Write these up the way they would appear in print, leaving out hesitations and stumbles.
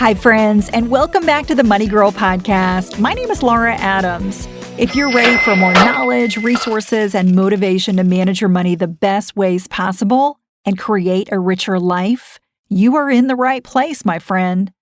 Hi, friends, and welcome back to the Money Girl podcast. My name is Laura Adams. If you're ready for more knowledge, resources, and motivation to manage your money the best ways possible and create a richer life, you are in the right place, my friend.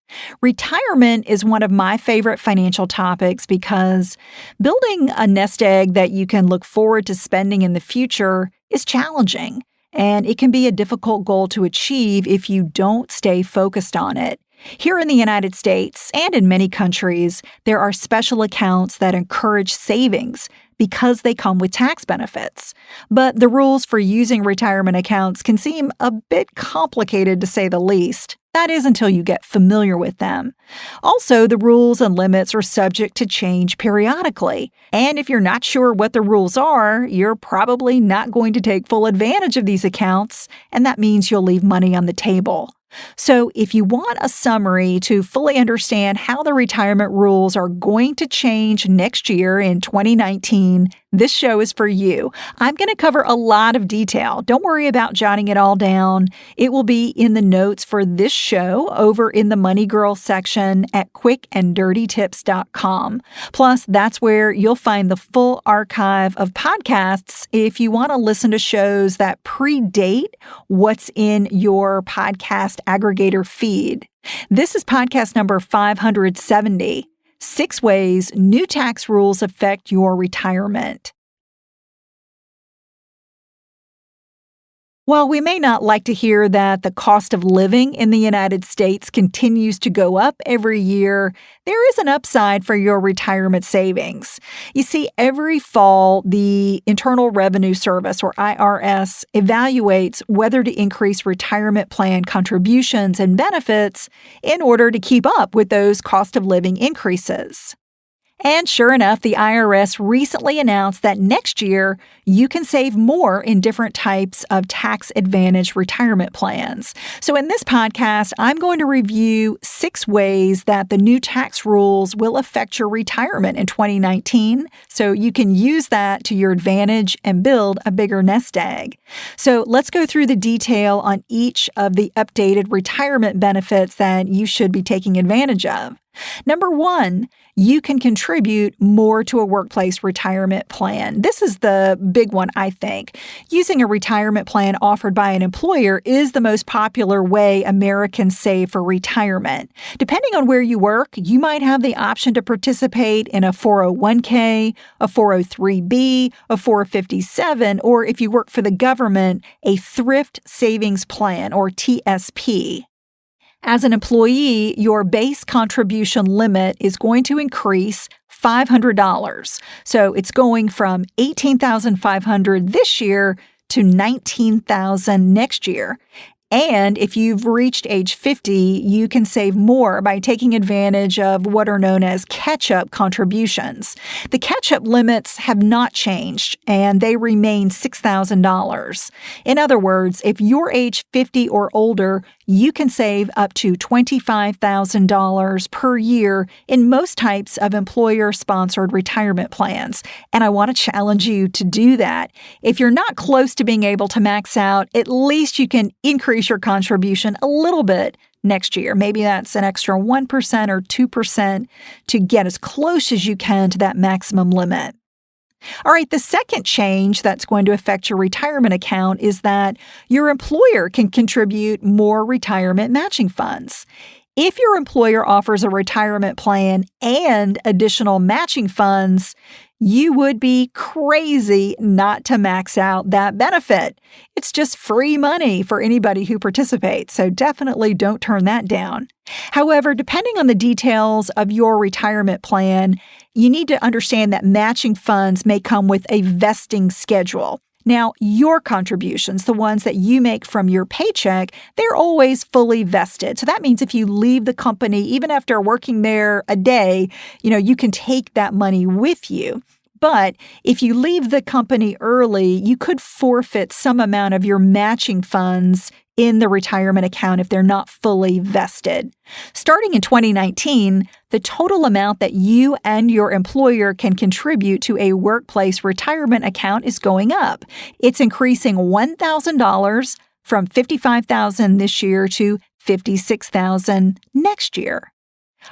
Retirement is one of my favorite financial topics because building a nest egg that you can look forward to spending in the future is challenging, and it can be a difficult goal to achieve if you don't stay focused on it. Here in the United States and in many countries, there are special accounts that encourage savings because they come with tax benefits. But the rules for using retirement accounts can seem a bit complicated, to say the least. That is until you get familiar with them. Also, the rules and limits are subject to change periodically. And if you're not sure what the rules are, you're probably not going to take full advantage of these accounts, and that means you'll leave money on the table. So if you want a summary to fully understand how the retirement rules are going to change next year in 2019, this show is for you. I'm going to cover a lot of detail. Don't worry about jotting it all down. It will be in the notes for this show over in the Money Girl section at quickanddirtytips.com. Plus, that's where you'll find the full archive of podcasts if you want to listen to shows that predate what's in your podcast aggregator feed. This is podcast number 570. 6 ways new tax rules affect your retirement. While we may not like to hear that the cost of living in the United States continues to go up every year, there is an upside for your retirement savings. You see, every fall, the Internal Revenue Service, or IRS, evaluates whether to increase retirement plan contributions and benefits in order to keep up with those cost of living increases. And sure enough, the IRS recently announced that next year you can save more in different types of tax advantage retirement plans. So in this podcast, I'm going to review 6 ways that the new tax rules will affect your retirement in 2019, so you can use that to your advantage and build a bigger nest egg. So let's go through the detail on each of the updated retirement benefits that you should be taking advantage of. Number 1, you can contribute more to a workplace retirement plan. This is the big one, I think. Using a retirement plan offered by an employer is the most popular way Americans save for retirement. Depending on where you work, you might have the option to participate in a 401k, a 403b, a 457, or if you work for the government, a thrift savings plan, or TSP. As an employee, your base contribution limit is going to increase $500. So it's going from $18,500 this year to $19,000 next year. And if you've reached age 50, you can save more by taking advantage of what are known as catch-up contributions. The catch-up limits have not changed, and they remain $6,000. In other words, if you're age 50 or older, you can save up to $25,000 per year in most types of employer-sponsored retirement plans. And I want to challenge you to do that. If you're not close to being able to max out, at least you can increase your contribution a little bit next year. Maybe that's an extra 1% or 2% to get as close as you can to that maximum limit. All right, the second change that's going to affect your retirement account is that your employer can contribute more retirement matching funds. If your employer offers a retirement plan and additional matching funds, you would be crazy not to max out that benefit. It's just free money for anybody who participates, so definitely don't turn that down. However, depending on the details of your retirement plan, you need to understand that matching funds may come with a vesting schedule. Now, your contributions, the ones that you make from your paycheck, they're always fully vested. So that means if you leave the company, even after working there a day, you can take that money with you. But if you leave the company early, you could forfeit some amount of your matching funds in the retirement account if they're not fully vested. Starting in 2019, the total amount that you and your employer can contribute to a workplace retirement account is going up. It's increasing $1,000 from $55,000 this year to $56,000 next year.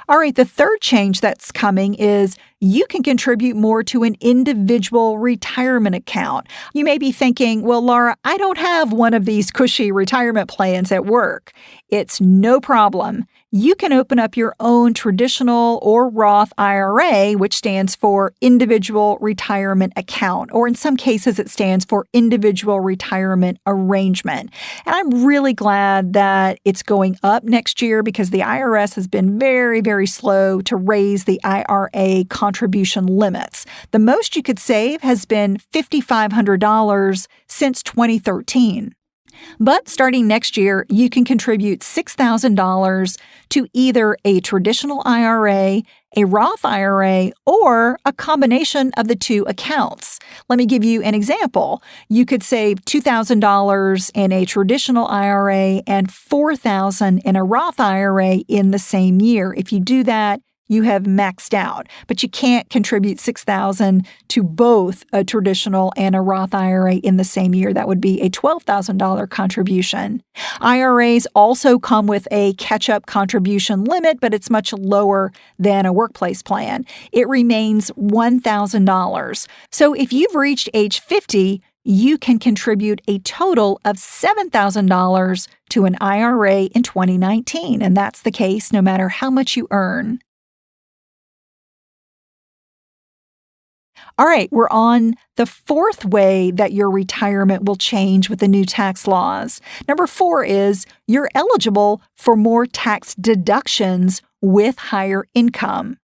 All right, the third change that's coming is you can contribute more to an individual retirement account. You may be thinking, well, Laura, I don't have one of these cushy retirement plans at work. It's no problem. You can open up your own traditional or Roth IRA, which stands for Individual Retirement Account, or in some cases it stands for Individual Retirement Arrangement. And I'm really glad that it's going up next year because the IRS has been very, very slow to raise the IRA contribution limits. The most you could save has been $5,500 since 2013. But starting next year, you can contribute $6,000 to either a traditional IRA, a Roth IRA, or a combination of the two accounts. Let me give you an example. You could save $2,000 in a traditional IRA and $4,000 in a Roth IRA in the same year. If you do that, you have maxed out, but you can't contribute $6,000 to both a traditional and a Roth IRA in the same year. That would be a $12,000 contribution. IRAs also come with a catch-up contribution limit, but it's much lower than a workplace plan. It remains $1,000. So if you've reached age 50, you can contribute a total of $7,000 to an IRA in 2019, and that's the case no matter how much you earn. All right, we're on the fourth way that your retirement will change with the new tax laws. Number 4 is you're eligible for more tax deductions with higher income.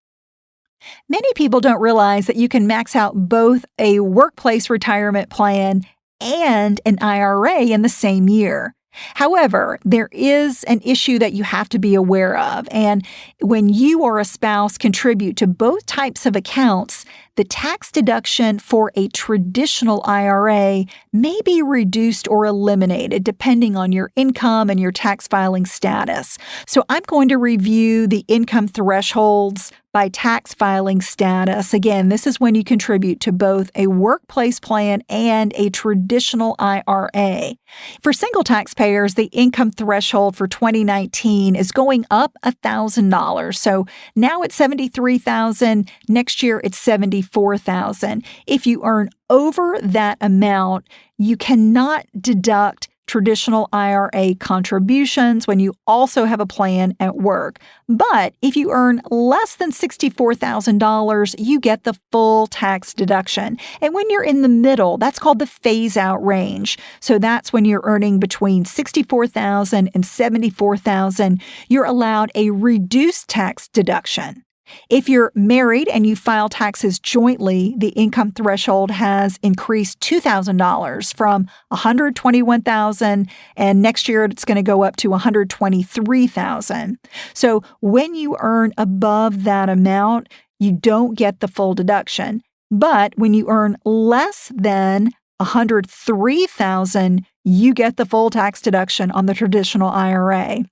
Many people don't realize that you can max out both a workplace retirement plan and an IRA in the same year. However, there is an issue that you have to be aware of, and when you or a spouse contribute to both types of accounts, the tax deduction for a traditional IRA may be reduced or eliminated depending on your income and your tax filing status. So I'm going to review the income thresholds by tax filing status. Again, this is when you contribute to both a workplace plan and a traditional IRA. For single taxpayers, the income threshold for 2019 is going up $1,000. So now it's $73,000. Next year, it's $74,000. If you earn over that amount, you cannot deduct traditional IRA contributions when you also have a plan at work. But if you earn less than $64,000, you get the full tax deduction. And when you're in the middle, that's called the phase-out range. So that's when you're earning between $64,000 and $74,000, you're allowed a reduced tax deduction. If you're married and you file taxes jointly, the income threshold has increased $2,000 from $121,000, and next year it's going to go up to $123,000. So when you earn above that amount, you don't get the full deduction. But when you earn less than $103,000, you get the full tax deduction on the traditional IRA.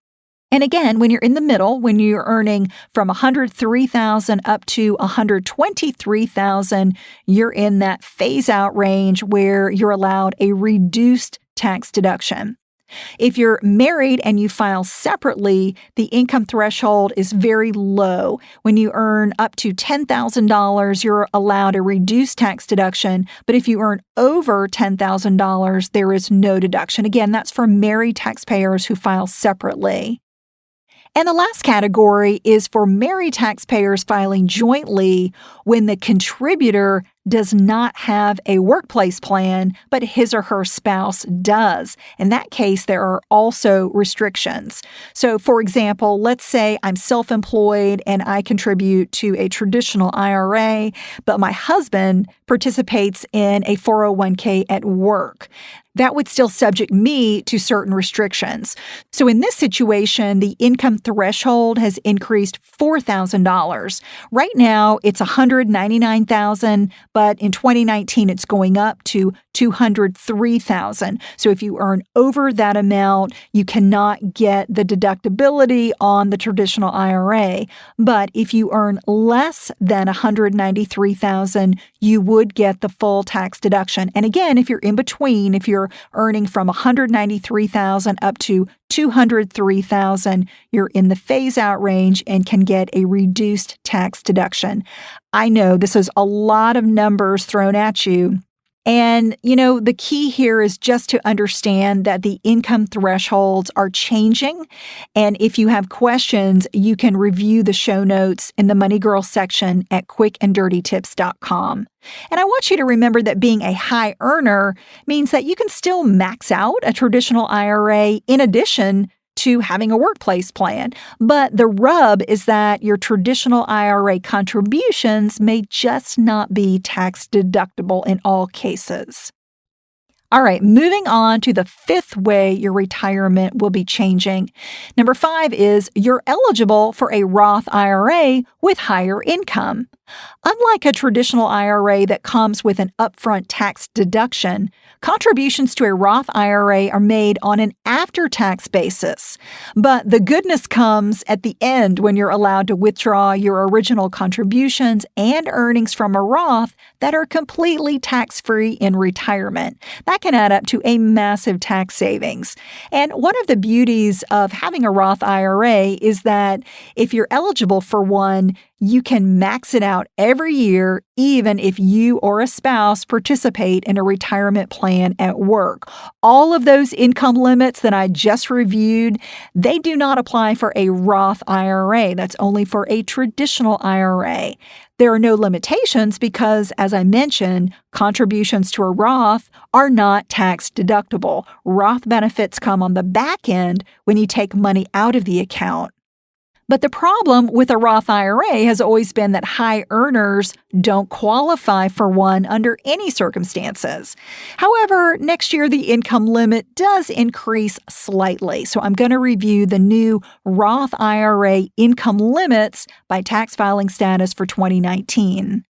And again, when you're in the middle, when you're earning from $103,000 up to $123,000, you're in that phase-out range where you're allowed a reduced tax deduction. If you're married and you file separately, the income threshold is very low. When you earn up to $10,000, you're allowed a reduced tax deduction. But if you earn over $10,000, there is no deduction. Again, that's for married taxpayers who file separately. And the last category is for married taxpayers filing jointly when the contributor does not have a workplace plan, but his or her spouse does. In that case, there are also restrictions. So, for example, let's say I'm self-employed and I contribute to a traditional IRA, but my husband participates in a 401k at work. That would still subject me to certain restrictions. So in this situation, the income threshold has increased $4,000. Right now, it's $199,000, but in 2019, it's going up to $203,000. So if you earn over that amount, you cannot get the deductibility on the traditional IRA. But if you earn less than $193,000, you would get the full tax deduction. And again, if you're in between, if you're earning from $193,000 up to $203,000, you're in the phase-out range and can get a reduced tax deduction. I know this is a lot of numbers thrown at you. And, the key here is just to understand that the income thresholds are changing. And if you have questions, you can review the show notes in the Money Girl section at quickanddirtytips.com. And I want you to remember that being a high earner means that you can still max out a traditional IRA in addition to having a workplace plan. But the rub is that your traditional IRA contributions may just not be tax deductible in all cases. All right, moving on to the fifth way your retirement will be changing. Number 5 is you're eligible for a Roth IRA with higher income. Unlike a traditional IRA that comes with an upfront tax deduction, contributions to a Roth IRA are made on an after-tax basis. But the goodness comes at the end when you're allowed to withdraw your original contributions and earnings from a Roth that are completely tax-free in retirement. That can add up to a massive tax savings. And one of the beauties of having a Roth IRA is that if you're eligible for one, you can max it out every year, even if you or a spouse participate in a retirement plan at work. All of those income limits that I just reviewed, they do not apply for a Roth IRA. That's only for a traditional IRA. There are no limitations because, as I mentioned, contributions to a Roth are not tax deductible. Roth benefits come on the back end when you take money out of the account. But the problem with a Roth IRA has always been that high earners don't qualify for one under any circumstances. However, next year the income limit does increase slightly. So I'm going to review the new Roth IRA income limits by tax filing status for 2019.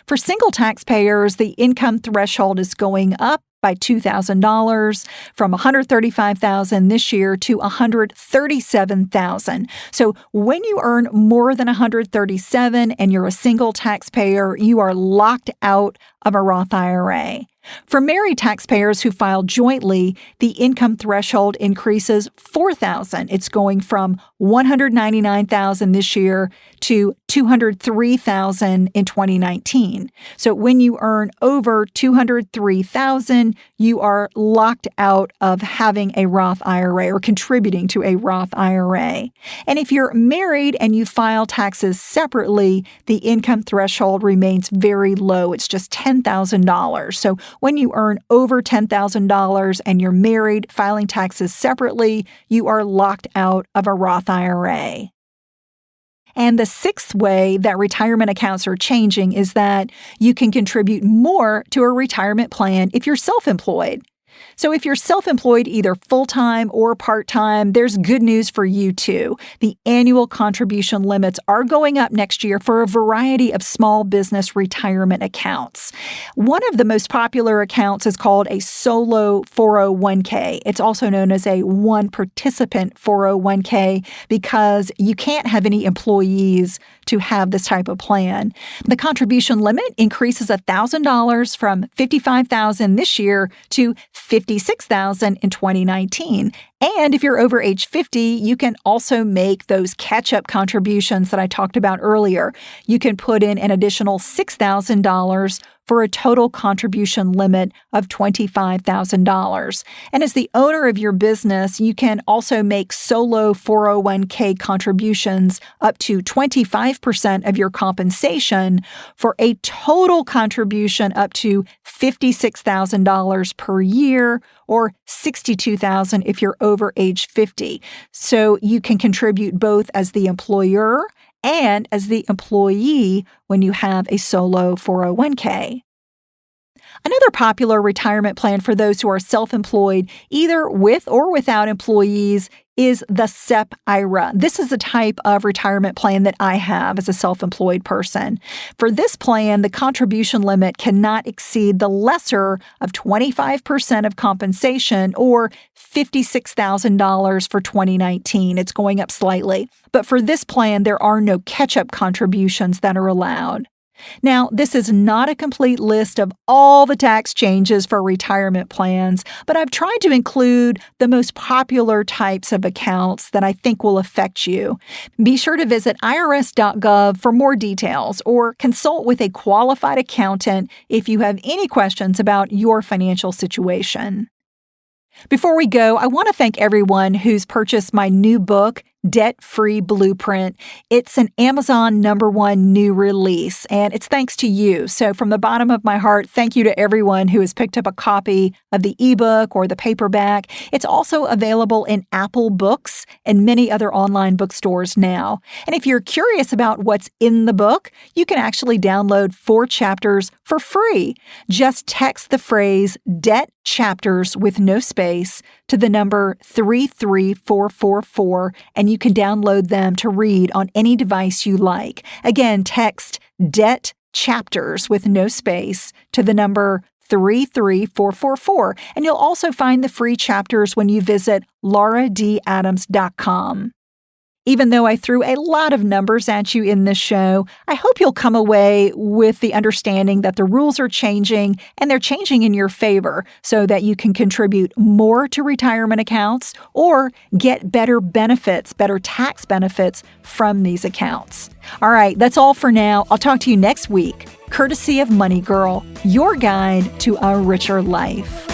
For single taxpayers, the income threshold is going up by $2,000 from $135,000 this year to $137,000. So when you earn more than $137,000 and you're a single taxpayer, you are locked out of a Roth IRA. For married taxpayers who file jointly, the income threshold increases $4,000. It's going from $199,000 this year to $203,000 in 2019. So when you earn over $203,000, you are locked out of having a Roth IRA or contributing to a Roth IRA. And if you're married and you file taxes separately, the income threshold remains very low. It's just $10,000. So when you earn over $10,000 and you're married, filing taxes separately, you are locked out of a Roth IRA. And the sixth way that retirement accounts are changing is that you can contribute more to a retirement plan if you're self-employed. So if you're self-employed either full-time or part-time, there's good news for you too. The annual contribution limits are going up next year for a variety of small business retirement accounts. One of the most popular accounts is called a solo 401k. It's also known as a one-participant 401k because you can't have any employees to have this type of plan. The contribution limit increases $1,000 from $55,000 this year to $56,000 in 2019. And if you're over age 50, you can also make those catch-up contributions that I talked about earlier. You can put in an additional $6,000 for a total contribution limit of $25,000. And as the owner of your business, you can also make solo 401k contributions up to 25% of your compensation for a total contribution up to $56,000 per year or $62,000 if you're over age 50. So you can contribute both as the employer and as the employee when you have a solo 401k. Another popular retirement plan for those who are self-employed, either with or without employees, is the SEP IRA. This is the type of retirement plan that I have as a self-employed person. For this plan, the contribution limit cannot exceed the lesser of 25% of compensation, or $56,000 for 2019. It's going up slightly. But for this plan, there are no catch-up contributions that are allowed. Now, this is not a complete list of all the tax changes for retirement plans, but I've tried to include the most popular types of accounts that I think will affect you. Be sure to visit irs.gov for more details or consult with a qualified accountant if you have any questions about your financial situation. Before we go, I want to thank everyone who's purchased my new book, Debt-Free Blueprint. It's an Amazon #1 new release, and it's thanks to you. So from the bottom of my heart, thank you to everyone who has picked up a copy of the ebook or the paperback. It's also available in Apple Books and many other online bookstores now. And if you're curious about what's in the book, you can actually download 4 chapters for free. Just text the phrase "debt chapters" with no space to the number 33444, and you can download them to read on any device you like. Again, text "debt chapters" with no space to the number 33444, and you'll also find the free chapters when you visit lauradadams.com. Even though I threw a lot of numbers at you in this show, I hope you'll come away with the understanding that the rules are changing, and they're changing in your favor so that you can contribute more to retirement accounts or get better benefits, better tax benefits from these accounts. All right, that's all for now. I'll talk to you next week, courtesy of Money Girl, your guide to a richer life.